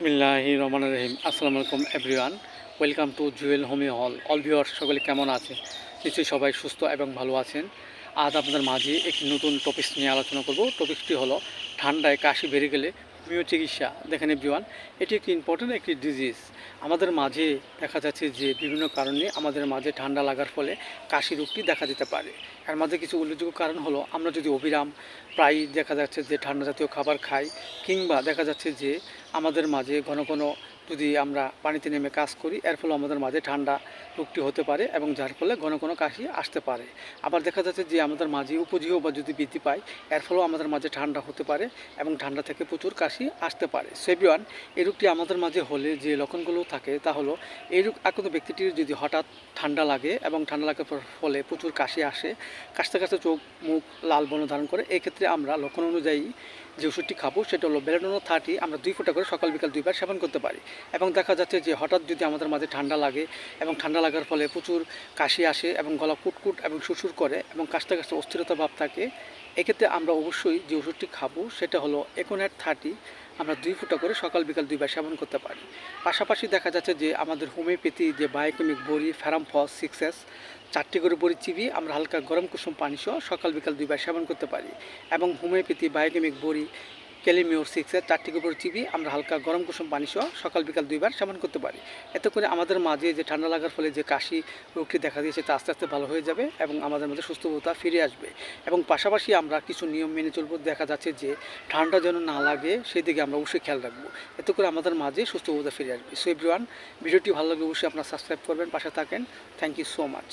বিসমিল্লাহির রহমানির রহিম। আসসালামু আলাইকুম এভরিওয়ান, ওয়েলকাম টু জুয়েল হোমি হল। অল ভিউয়ার্স সকলে কেমন আছে? নিশ্চয়ই সবাই সুস্থ এবং ভালো আছেন। আজ আপনাদের মাঝে একটি নতুন টপিকস নিয়ে আলোচনা করব। টপিকসটি হলো ঠান্ডায় কাশি বেড়ে গেলে হোমিও চিকিৎসা। দেখেন এভরিওয়ান, এটি একটি ইম্পর্টেন্ট একটি ডিজিজ। আমাদের মাঝে দেখা যাচ্ছে যে বিভিন্ন কারণে আমাদের মাঝে ঠান্ডা লাগার ফলে কাশি রোগটি দেখা দিতে পারে। এর মাঝে কিছু উল্লেখযোগ্য কারণ হলো আমরা যদি অবিরাম প্রায় দেখা যাচ্ছে যে ঠান্ডা জাতীয় খাবার খাই, কিংবা দেখা যাচ্ছে যে আমাদের মাঝে ঘন ঘন যদি আমরা পানিতে নেমে কাজ করি, এর ফলে আমাদের মাঝে ঠান্ডা রোগটি হতে পারে এবং যার ফলে ঘন ঘন কাশি আসতে পারে। আবার দেখা যাচ্ছে যে আমাদের মাঝে উপজিহ বা যদি বৃদ্ধি পায়, এর ফলেও আমাদের মাঝে ঠান্ডা হতে পারে এবং ঠান্ডা থেকে প্রচুর কাশি আসতে পারে। সেভিয়ান, এই রোগটি আমাদের মাঝে হলে যে লক্ষণগুলো থাকে তা হলো, এই রোগ আক্রান্ত ব্যক্তিটির যদি হঠাৎ ঠান্ডা লাগে এবং ঠান্ডা লাগার ফলে প্রচুর কাশি আসে, কাশতে কাশতে চোখ মুখ লাল বর্ণ ধারণ করে, এক্ষেত্রে আমরা লক্ষণ অনুযায়ী যে ওষুধটি খাবো সেটা হলো বেলাডোনা 30। আমরা 2 ফোঁটা করে সকাল বিকাল 2 বার সেবন করতে পারি। এবং দেখা যাচ্ছে যে হঠাৎ যদি আমাদের মাঝে ঠান্ডা লাগে এবং ঠান্ডা লাগার ফলে প্রচুর কাশি আসে এবং গলা কুটকুট এবং সুরসুর করে এবং কাশতে কাশতে অস্থিরতা ভাব থাকে, এক্ষেত্রে আমরা অবশ্যই যে ওষুধটি খাবো সেটা হলো একোনেট 30। আমরা 2 ফোঁটা করে সকাল বিকাল 2 বার সেবন করতে পারি। পাশাপাশি দেখা যাচ্ছে যে আমাদের হোমিওপ্যাথি যে বায়োকেমিক বড়ি ফেরামফস 6S 4টি করে বড়ি চিবিয়ে আমরা হালকা গরম কুসুম পানি সহ সকাল বিকাল 2 বার সেবন করতে পারি। এবং হোমিওপ্যাথি বায়োকেমিক বড়ি ক্যালিমিওর 6-এর 4টি করে চিবিয়ে আমরা হালকা গরম কুসুম পানি সহ সকাল বিকাল 2 বার সেবন করতে পারি। এতে করে আমাদের মাঝে যে ঠান্ডা লাগার ফলে যে কাশি রোগটি দেখা দিয়েছে তা আস্তে আস্তে ভালো হয়ে যাবে এবং আমাদের মধ্যে সুস্থতা ফিরে আসবে। এবং পাশাপাশি আমরা কিছু নিয়ম মেনে চলবো। দেখা যাচ্ছে যে ঠান্ডা যেন না লাগে সেই দিকে আমরা অবশ্যই খেয়াল রাখবো। এতে করে আমাদের মাঝে সুস্থতা ফিরে আসবে। সো এভরিওয়ান, ভিডিওটি ভালো লাগলে অবশ্যই আপনারা সাবস্ক্রাইব করবেন, পাশে থাকেন। Thank you so much.